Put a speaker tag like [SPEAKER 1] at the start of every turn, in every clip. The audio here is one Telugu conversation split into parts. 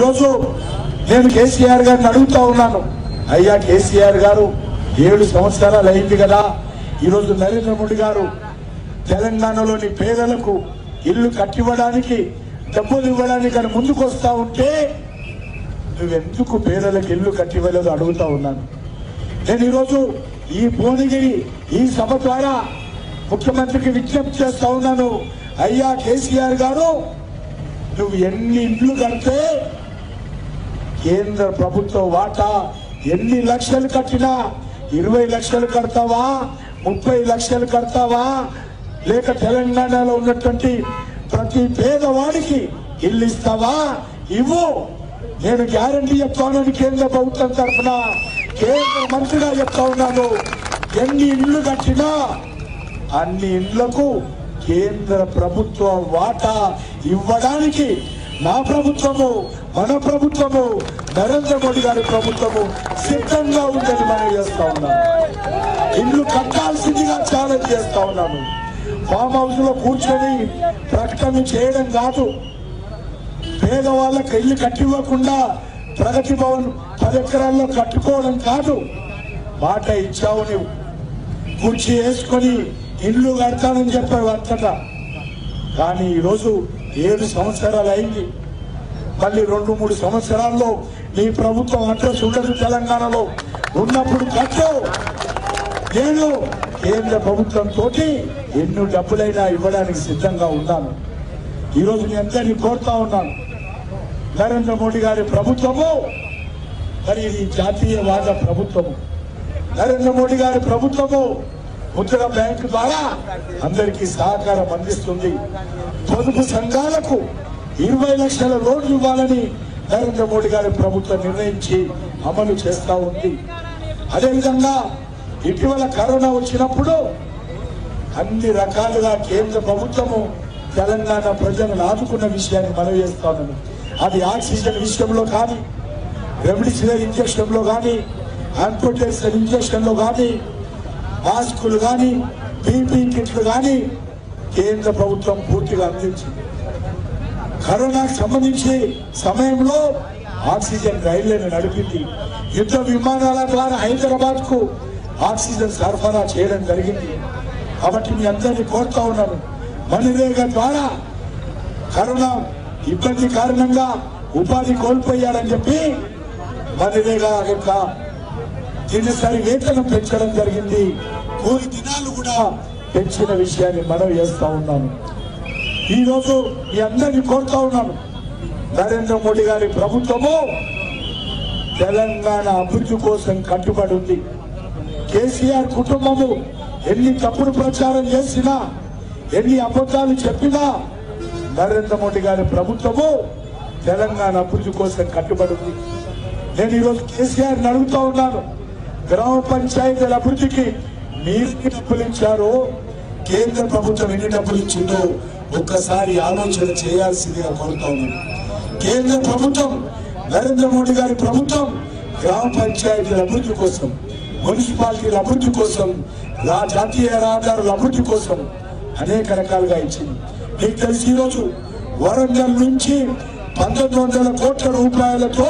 [SPEAKER 1] ఈరోజు నేను కేసీఆర్ గారిని అడుగుతా ఉన్నాను, అయ్యా కేసీఆర్ గారు 7 సంవత్సరాలు అయింది కదా, ఈరోజు నరేంద్ర మోడీ గారు తెలంగాణలోని పేదలకు ఇల్లు కట్టివ్వడానికి డబ్బులు ఇవ్వడానికి అని ముందుకు వస్తా ఉంటే నువ్వెందుకు పేదలకు ఇల్లు కట్టివ్వలేదు అడుగుతా ఉన్నాను. నేను ఈరోజు ఈ భువనగిరి ఈ సభ ద్వారా ముఖ్యమంత్రికి విజ్ఞప్తి చేస్తా ఉన్నాను, అయ్యా కేసీఆర్ గారు నువ్వు ఎన్ని ఇండ్లు కడితే కేంద్ర ప్రభుత్వ వాటా ఎన్ని లక్షలు కట్టినా 20 లక్షలు కడతావా, 30 లక్షలు కడతావా, లేక తెలంగాణలో ఉన్నటువంటి ప్రతి పేదవాడికి ఇల్లు ఇస్తావా, ఇవ్వు, నేను గ్యారంటీ చెప్తానని కేంద్ర ప్రభుత్వం తరఫున కేంద్ర మంత్రిగా చెప్తా ఉన్నాను. ఎన్ని ఇళ్లు కట్టినా అన్ని ఇళ్లకు కేంద్ర ప్రభుత్వ వాటా ఇవ్వడానికి నా ప్రభుత్వము, మన ప్రభుత్వము, నరేంద్ర మోడీ గారి ప్రభుత్వము సిద్ధంగా ఉందని మనం చేస్తా ఉన్నాను. ఇల్లు కట్టాల్సిందిగా ఛాలెంజ్ చేస్తా ఉన్నాను. ఫామ్ హౌస్ లో కూర్చొని ప్రకటన చేయడం కాదు, పేదవాళ్ళకి ఇల్లు కట్టివ్వకుండా ప్రగతి భవన్ 10 ఎకరాల్లో కట్టుకోవడం కాదు. మాట ఇచ్చావు, నువ్వు కుర్చీ వేసుకొని ఇల్లు కడతానని చెప్పావు అంతటా. కానీ ఈరోజు 7 సంవత్సరాలు అయింది. మళ్ళీ 2-3 సంవత్సరాల్లో నీ ప్రభుత్వం అడ్రస్ ఉండదు తెలంగాణలో. ఉన్నప్పుడు కట్టు, నేను కేంద్ర ప్రభుత్వంతో ఎన్ని డబ్బులైనా ఇవ్వడానికి సిద్ధంగా ఉన్నాను. ఈరోజు మీ అందరినీ కోరుతా ఉన్నాను, నరేంద్ర మోడీ గారి ప్రభుత్వము మరి ఇది జాతీయవాద ప్రభుత్వము. నరేంద్ర మోడీ గారి ప్రభుత్వము ముద్ర బ్యాంకు ద్వారా అందరికీ సహకారం అందిస్తుంది. పొదుపు సంఘాలకు 20 లక్షల లోన్లు ఇవ్వాలని నరేంద్ర మోడీ గారి ప్రభుత్వం నిర్ణయించి అమలు చేస్తా ఉంది. అదేవిధంగా ఇటీవల కరోనా వచ్చినప్పుడు అన్ని రకాలుగా కేంద్ర ప్రభుత్వము తెలంగాణ ప్రజలను ఆదుకున్న విషయాన్ని మనం చేస్తా ఉన్నాము. అది ఆక్సిజన్ విషయంలో కానీ, రెమ్డెసివిర్ ఇంజక్షన్లో కానీ, ఆంప్రోటెక్సిన్ ఇంజక్షన్లో కానీ, మాస్కులు కానీ, పీపీ కిట్లు కానీ కేంద్ర ప్రభుత్వం పూర్తిగా అందించింది. కరోనాకు సంబంధించి సమయంలో ఆక్సిజన్ రైళ్లను నడిపింది. యుద్ధ విమానాల ద్వారా హైదరాబాద్ కు ఆక్సిజన్ సరఫరా చేయడం జరిగింది. కాబట్టి మీ అందరినీ కోరుతా ఉన్నాను, మనరేగా ద్వారా కరోనా ఇబ్బంది కారణంగా ఉపాధి కోల్పోయారని చెప్పి మనరేగా యొక్క దినసరి వేతనం పెంచడం జరిగింది. కూలి దినాలు కూడా పెంచిన విషయాన్ని మనం చేస్తా ఉన్నాను. ఈరోజు మీ అందరినీ కోరుతా ఉన్నాను, నరేంద్ర మోడీ గారి ప్రభుత్వము తెలంగాణ అభివృద్ధి కోసం కట్టుబడి ఉంది. కేసీఆర్ కుటుంబము ఎన్ని తప్పుడు ప్రచారం చేసినా, ఎన్ని అబద్ధాలు చెప్పినా నరేంద్ర మోడీ గారి ప్రభుత్వము తెలంగాణ అభివృద్ధి కోసం కట్టుబడి ఉంది. నేను ఈరోజు కేసీఆర్ని అడుగుతా ఉన్నాను, గ్రామ పంచాయతీల అభివృద్ధికి మీరు డబ్బులు ఇచ్చారో, కేంద్ర ప్రభుత్వం ఎన్ని డబ్బులు ఇచ్చిందో ఒక్కసారి ఆలోచన చేయాల్సిందిగా కోరుతా ఉన్నాను. కేంద్ర ప్రభుత్వం, నరేంద్ర మోడీ గారి ప్రభుత్వం గ్రామ పంచాయతీల అభివృద్ధి కోసం, మున్సిపాలిటీల అభివృద్ధి కోసం, జాతీయ రహదారుల అభివృద్ధి కోసం అనేక రకాలుగా ఇచ్చింది. మీకు తెలిసి ఈరోజు వరంగల్ నుంచి 1900 కోట్ల రూపాయలతో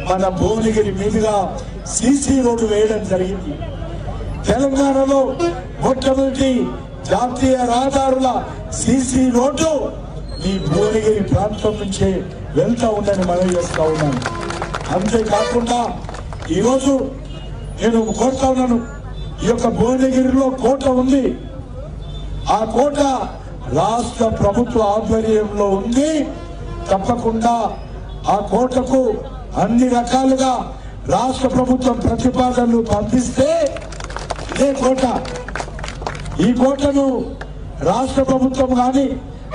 [SPEAKER 1] మన భువనగిరి మీదుగా సీసీ రోడ్డు వేయడం జరిగింది. తెలంగాణలో మొట్టమొదటి జాతీయ రహదారుల సీసీ రోడ్డు ఈ భువనగిరి ప్రాంతం నుంచే వెళ్తా ఉందని మనం చేస్తా ఉన్నాను. అంతేకాకుండా ఈరోజు నేను కోరుతా ఉన్నాను, ఈ యొక్క భువనగిరిలో కోట ఉంది. ఆ కోట రాష్ట్ర ప్రభుత్వ ఆధ్వర్యంలో ఉంది. తప్పకుండా ఆ కోటకు అన్ని రకాలుగా రాష్ట్ర ప్రభుత్వం ప్రతిపాదనలు పంపిస్తే ఇదే కోట, ఈ కోటను రాష్ట్ర ప్రభుత్వం కానీ,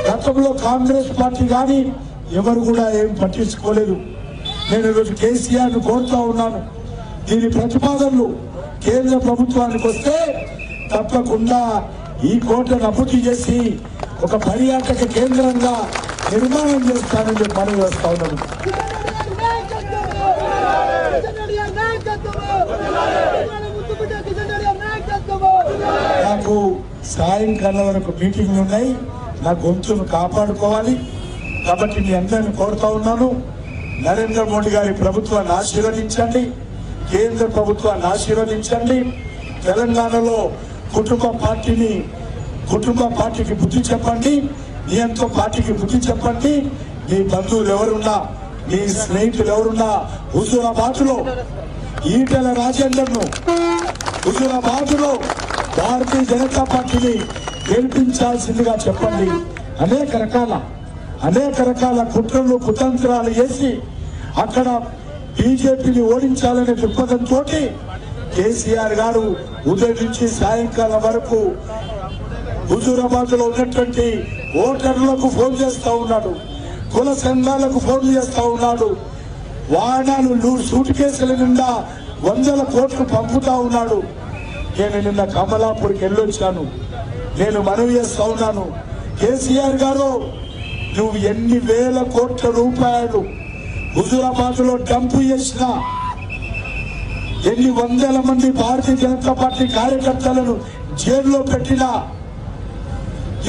[SPEAKER 1] గతంలో కాంగ్రెస్ పార్టీ కానీ ఎవరు కూడా ఏం పట్టించుకోలేదు. నేను ఈరోజు కేసీఆర్ ను కోరుతా ఉన్నాను, దీని ప్రతిపాదనలు కేంద్ర ప్రభుత్వానికి వస్తే తప్పకుండా ఈ కోటను అభివృద్ధి చేసి ఒక పర్యాటక కేంద్రంగా నిర్మాణం చేస్తానని మనం చేస్తా ఉన్నాను. నాకు సాయంకాలం వరకు మీటింగ్లు ఉన్నాయి, నా గొంతును కాపాడుకోవాలి. కాబట్టి మీ అందరిని కోరుతా ఉన్నాను, నరేంద్ర మోడీ గారి ప్రభుత్వాన్ని ఆశీర్వదించండి, కేంద్ర ప్రభుత్వాన్ని ఆశీర్వదించండి. తెలంగాణలో కుటుంబ పార్టీకి బుద్ధి చెప్పండి, నియంత్రణ పార్టీకి బుద్ధి చెప్పండి. మీ బంధువులు ఎవరున్నా, మీ స్నేహితులు ఎవరున్నా హుజూరాబాద్లో ఈటెల రాజేందర్ను, హుజూరాబాద్లో భారతీయ జనతా పార్టీని గెలిపించాల్సిందిగా చెప్పండి. అనేక రకాల కుట్రలు కుతంత్రాలు చేసి అక్కడ బీజేపీని ఓడించాలనే దృక్పథంతో కేసీఆర్ గారు ఉదయం నుంచి సాయంకాలం వరకు హుజూరాబాద్ లో ఉన్నటువంటి ఓటర్లకు ఫోన్ చేస్తా ఉన్నాడు, కుల సంఘాలకు ఫోన్ చేస్తా ఉన్నాడు, వాహనాలు సూట్ కేసుల నిండా 100 కోట్లు పంపుతా ఉన్నాడు. నేను నిన్న కమలాపూర్కి వెళ్ళొచ్చాను. నేను మనవి చేస్తా ఉన్నాను, కేసీఆర్ గారు నువ్వు ఎన్ని వేల కోట్ల రూపాయలు హుజూరాబాద్ లో డంప్ చేసినా, ఎన్ని వందల మంది భారతీయ జనతా పార్టీ కార్యకర్తలను జైల్లో పెట్టినా,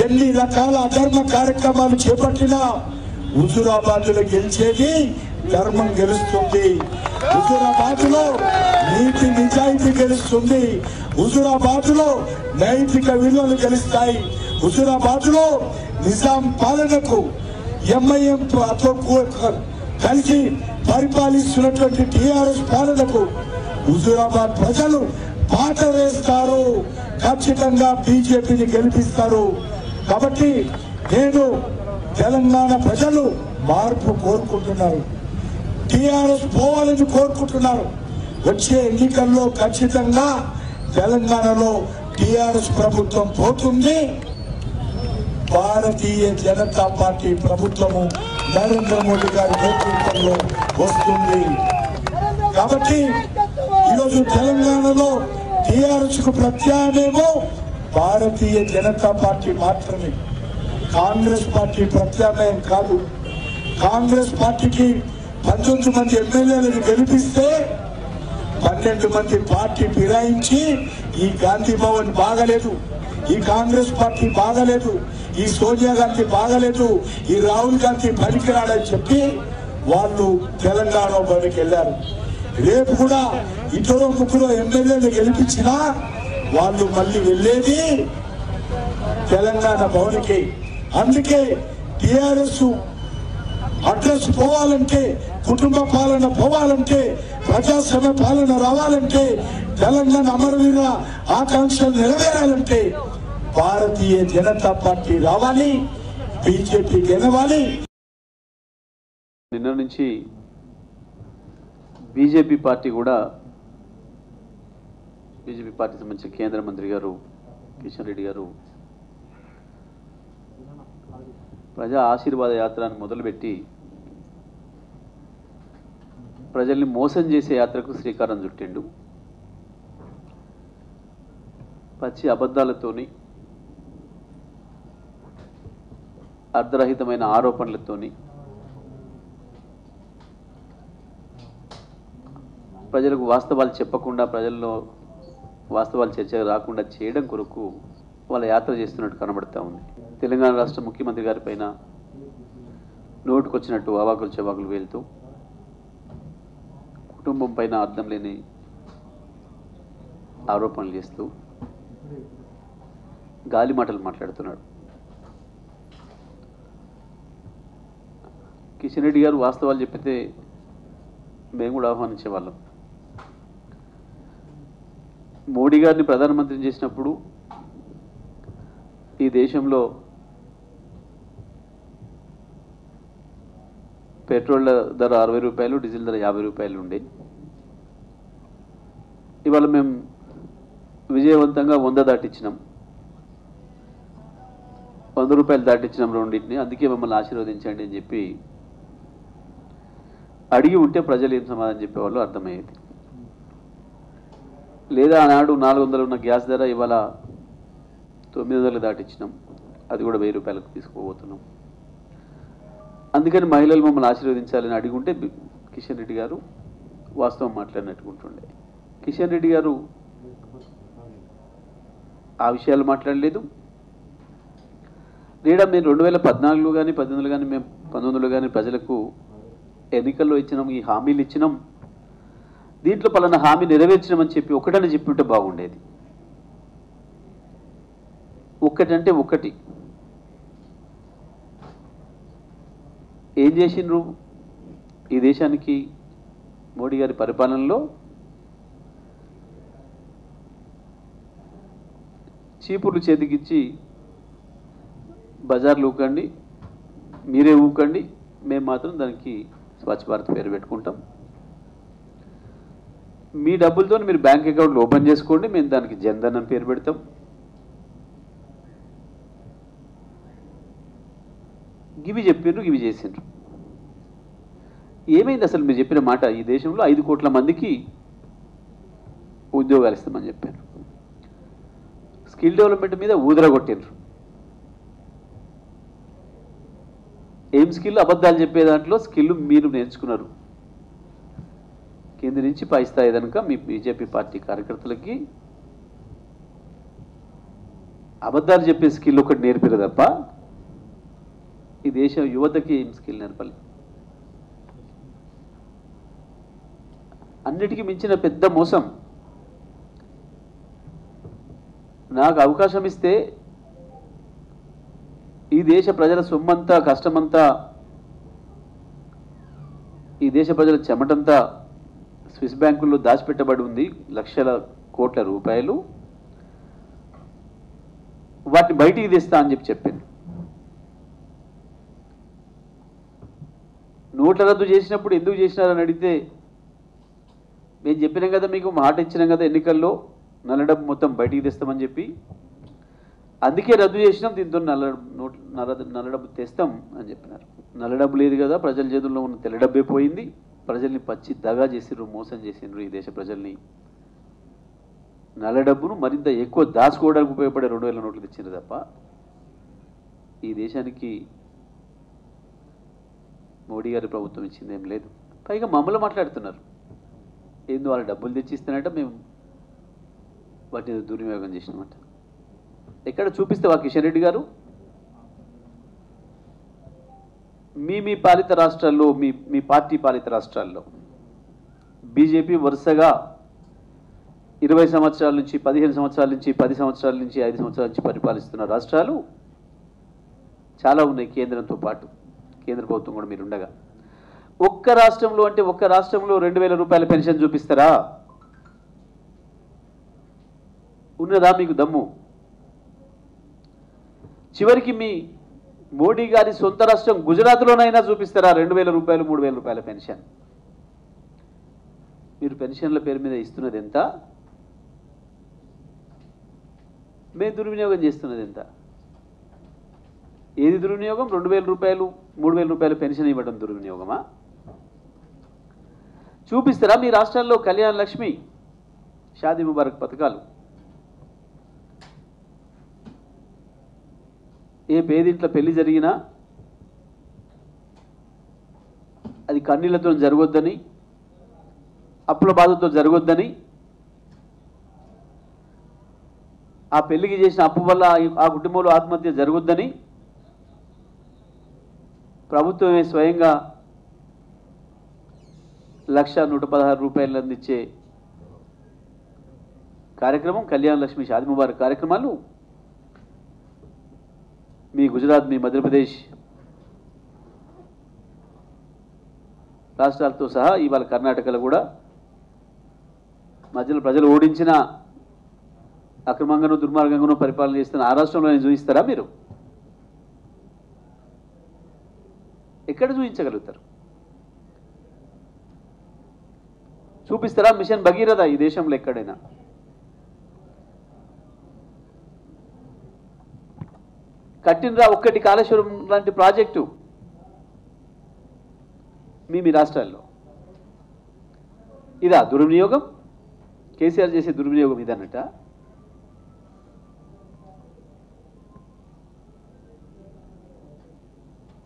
[SPEAKER 1] ఎన్ని రకాల అధర్మ కార్యక్రమాలు చేపట్టినా హుజూరాబాద్ లో గెలిచేది ధర్మం గెలుస్తుంది, హుజూరాబాద్ లో నీతి నిజాయితీ గెలుస్తుంది, హుజూరాబాద్ లో నైతిక విలువలు గెలుస్తాయి, హుజూరాబాద్ లో నిజాం పాలనకు ఎంఐఎం కలిసి పరిపాలిస్తున్నటువంటి టిఆర్ఎస్ పాలనకు హుజూరాబాద్ ప్రజలు పాట వేస్తారు, ఖచ్చితంగా బీజేపీని గెలిపిస్తారు. కాబట్టి నేను తెలంగాణ ప్రజలు మార్పు కోరుకుంటున్నారు, టిఆర్ఎస్ పోవాలని కోరుకుంటున్నారు. వచ్చే ఎన్నికల్లో ఖచ్చితంగా తెలంగాణలో టిఆర్ఎస్ ప్రభుత్వం పోతుంది, భారతీయ జనతా పార్టీ ప్రభుత్వము నరేంద్ర మోడీ గారి నేతృత్వంలో వస్తుంది. కాబట్టి ఈరోజు తెలంగాణలో టిఆర్ఎస్ కు ప్రత్యామ్నాయమేమో భారతీయ జనతా పార్టీ మాత్రమే, కాంగ్రెస్ పార్టీ ప్రత్యామ్నాయం కాదు. కాంగ్రెస్ పార్టీకి 19 మంది ఎమ్మెల్యేలను గెలిపిస్తే 12 మంది పార్టీ ఫిరాయించి ఈ గాంధీ భవన్ బాగలేదు, ఈ కాంగ్రెస్ పార్టీ బాగలేదు, ఈ సోనియా గాంధీ బాగలేదు, ఈ రాహుల్ గాంధీ పనికిరాడని చెప్పి వాళ్ళు తెలంగాణ భవన్కి వెళ్ళారు. రేపు కూడా 2-3 ఎమ్మెల్యేలు గెలిపించినా వాళ్ళు మళ్ళీ వెళ్ళేది తెలంగాణ భవన్కి. అందుకే టిఆర్ఎస్ అడ్రస్ పోవాలంటే, కుటుంబ పాలన పోవాలంటే, ప్రజాస్వామ్య పాలన రావాలంటే, తెలంగాణ అమరవీరుల ఆకాంక్షలు నెరవేరాలంటే భారతీయ జనతా పార్టీ రావాలి, బీజేపీ గెలవాలి.
[SPEAKER 2] నిన్న నుంచి బీజేపీ పార్టీ కూడా, బీజేపీ పార్టీ సంబంధించిన కేంద్ర మంత్రి గారు కిషన్ రెడ్డి గారు ప్రజా ఆశీర్వాద యాత్రను మొదలుపెట్టి ప్రజల్ని మోసం చేసే యాత్రకు శ్రీకారం చుట్టిండు. పచ్చి అబద్ధాలతోని, అర్ధరహితమైన ఆరోపణలతోని ప్రజలకు వాస్తవాలు చెప్పకుండా, ప్రజల్లో వాస్తవాలు చర్చ రాకుండా చేయడం కొరకు వాళ్ళ యాత్ర చేస్తున్నట్టు కనబడతా ఉంది. తెలంగాణ రాష్ట్ర ముఖ్యమంత్రి గారి పైన నోటుకొచ్చినట్టు అవాకులు చవాకులు వేలుతూ, కుటుంబం పైన అర్థం లేని ఆరోపణలు చేస్తూ గాలి మాటలు మాట్లాడుతున్నాడు. కిషన్ రెడ్డి గారు వాస్తవాలు చెప్పితే మేము కూడా ఆహ్వానించేవాళ్ళం. మోడీ గారిని ప్రధానమంత్రిని చేసినప్పుడు ఈ దేశంలో పెట్రోల్ ధర 60 రూపాయలు, డీజిల్ ధర 50 రూపాయలు ఉండే. ఇవాళ మేము విజయవంతంగా 100 దాటించినాం, 100 రూపాయలు దాటించినాం రెండింటిని. అందుకే మమ్మల్ని ఆశీర్వదించండి అని చెప్పి అడిగి ఉంటే ప్రజలు ఏం సమాధానం చెప్పేవాళ్ళు అర్థమయ్యేది. లేదా ఆనాడు 400 ఉన్న గ్యాస్ ధర ఇవాళ 900 దాటించినాం, అది కూడా 1000 రూపాయలకు తీసుకోబోతున్నాం. అందుకని మహిళలు మమ్మల్ని ఆశీర్వదించాలని అడిగుంటే కిషన్ రెడ్డి గారు వాస్తవం మాట్లాడినట్టుకుంటుండే. కిషన్ రెడ్డి గారు ఆ విషయాలు మాట్లాడలేదు. లేదా మేము 2014 కానీ 18 కానీ మేము 19 కానీ ప్రజలకు ఎన్నికల్లో ఇచ్చినాం, ఈ హామీలు ఇచ్చినాం, దీంట్లో పలానా హామీ నెరవేర్చినామని చెప్పి ఒకటని చెప్పుంటే బాగుండేది. ఒక్కటంటే ఒక్కటి ఏం చేసిండ్రు ఈ దేశానికి మోడీ గారి పరిపాలనలో? చీపుర్లు చేతికిచ్చి బజార్లు ఊకండి, మీరే ఊకండి, మేము మాత్రం దానికి స్వచ్ఛ భారత్ పేరు పెట్టుకుంటాం, మీ డబ్బులతో మీరు బ్యాంక్ అకౌంట్లు ఓపెన్ చేసుకోండి, మేము దానికి జన్ధన్ అని పేరు పెడతాం. గివి చెప్పిండ్రు, గివి చేసిండ్రు. ఏమైంది అసలు మీరు చెప్పిన మాట? ఈ దేశంలో 5 కోట్ల మందికి ఉద్యోగాలు ఇస్తామని చెప్పారు. స్కిల్ డెవలప్మెంట్ మీద ఊదరగొట్టిండ్రు. ఏం స్కిల్? అబద్ధాలు చెప్పే దాంట్లో స్కిల్ మీరు నేర్చుకున్నారు. కింది నుంచి పై స్థాయి కనుక మీ బీజేపీ పార్టీ కార్యకర్తలకి అబద్ధాలు చెప్పే స్కిల్ ఒకటి నేర్పారు తప్ప ఈ దేశ యువతకి ఏం స్కిల్ నేర్పాలి? అన్నిటికీ మించిన పెద్ద మోసం, నాకు అవకాశం ఇస్తే ఈ దేశ ప్రజల సొమ్మంతా, కష్టమంతా, ఈ దేశ ప్రజల చెమటంతా స్విస్ బ్యాంకుల్లో దాచిపెట్టబడి ఉంది, లక్షల కోట్ల రూపాయలు, వాటిని బయటికి తెస్తా అని చెప్పాను. నోట్ల రద్దు చేసినప్పుడు ఎందుకు చేసినారని అడిగితే మేము చెప్పినాం కదా, మీకు మాట ఇచ్చినాం కదా ఎన్నికల్లో, నల్ల డబ్బు మొత్తం బయటికి తెస్తామని చెప్పి, అందుకే రద్దు చేసినాం, దీంతో నల్ల డబ్బు తెస్తాం అని చెప్పినారు. నల్ల డబ్బు లేదు కదా, ప్రజల చేతుల్లో ఉన్న తెల్ల డబ్బే పోయింది. ప్రజల్ని పచ్చి దగా చేసిండ్రు, మోసం చేసిండ్రు. ఈ దేశ ప్రజల్ని నల్ల డబ్బును మరింత ఎక్కువ దాచుకోవడానికి ఉపయోగపడే 2000 నోట్లు తెచ్చిండ్రు తప్ప ఈ దేశానికి మోడీ గారి ప్రభుత్వం ఇచ్చిందేం లేదు. పైగా మమ్మల్ని మాట్లాడుతున్నారు, ఏందో వాళ్ళ డబ్బులు తెచ్చిస్తానంట, మేము వాటిని దుర్వినియోగం చేసినామంట. ఎక్కడ చూపిస్తావా కిషన్ రెడ్డి గారు? మీ పాలిత రాష్ట్రాల్లో, మీ పార్టీ పాలిత రాష్ట్రాల్లో బీజేపీ వరుసగా 20 సంవత్సరాల నుంచి, 15 సంవత్సరాల నుంచి, 10 సంవత్సరాల నుంచి, 5 సంవత్సరాల నుంచి పరిపాలిస్తున్న రాష్ట్రాలు చాలా ఉన్నాయి కేంద్రంతో పాటు. కేంద్ర ప్రభుత్వం కూడా మీరు ఉండగా ఒక్క రాష్ట్రంలో, అంటే ఒక్క రాష్ట్రంలో 2000 రూపాయల పెన్షన్ చూపిస్తారా? ఉన్నదా మీకు దమ్ము? చివరికి మీ మోడీ గారి సొంత రాష్ట్రం గుజరాత్లోనైనా చూపిస్తారా 2000 రూపాయలు, 3000 రూపాయల పెన్షన్? మీరు పెన్షన్ల పేరు మీద ఇస్తున్నది ఎంత? మేము దుర్వినియోగం చేస్తున్నది ఎంత? ఏది దుర్వినియోగం? 2000 రూపాయలు, 3000 రూపాయల పెన్షన్ ఇవ్వడం దుర్వినియోగమా? చూపిస్తారా మీ రాష్ట్రాల్లో కళ్యాణ లక్ష్మి, షాదీ ముబారక్ పథకాలు? ఏ పేదింట్లో పెళ్లి జరిగినా అది కన్నీళ్లతో జరగొద్దని, అప్పుల బాధతో జరగొద్దని, ఆ పెళ్లికి చేసిన అప్పు వల్ల ఆ కుటుంబంలో ఆత్మహత్య జరగొద్దని ప్రభుత్వమే స్వయంగా 1,116 రూపాయలు అందించే కార్యక్రమం కళ్యాణ లక్ష్మి, షాదీ ముబారక్ కార్యక్రమాలు మీ గుజరాత్, మీ మధ్యప్రదేశ్ రాష్ట్రాలతో సహా ఇవాళ కర్ణాటకలో కూడా మధ్యలో ప్రజలు ఓడించిన, అక్రమంగానూ దుర్మార్గంగానూ పరిపాలన చేస్తున్న ఆ రాష్ట్రంలో చూపిస్తారా మీరు? ఎక్కడ చూపించగలుగుతారు? చూపిస్తారా మిషన్ భగీరథ ఈ దేశంలో ఎక్కడైనా? కట్టినరా ఒక్కటి కాళేశ్వరం లాంటి ప్రాజెక్టు మీ రాష్ట్రాల్లో? ఇదా దుర్వినియోగం? కేసీఆర్ చేసే దుర్వినియోగం ఇదన్నట.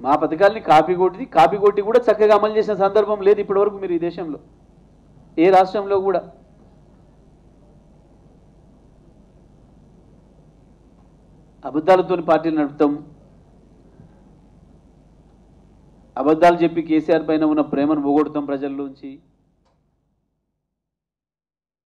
[SPEAKER 2] మా పథకాల్ని కాపీ కొట్టి కూడా చక్కగా అమలు చేసిన సందర్భం లేదు ఇప్పటివరకు మీరు ఈ దేశంలో ఏ రాష్ట్రంలో కూడా. అబద్ధాలతో పార్టీలు నడుపుతాం, అబద్ధాలు చెప్పి కేసీఆర్ పైన ఉన్న ప్రేమను పోగొడతాం ప్రజల్లోంచి.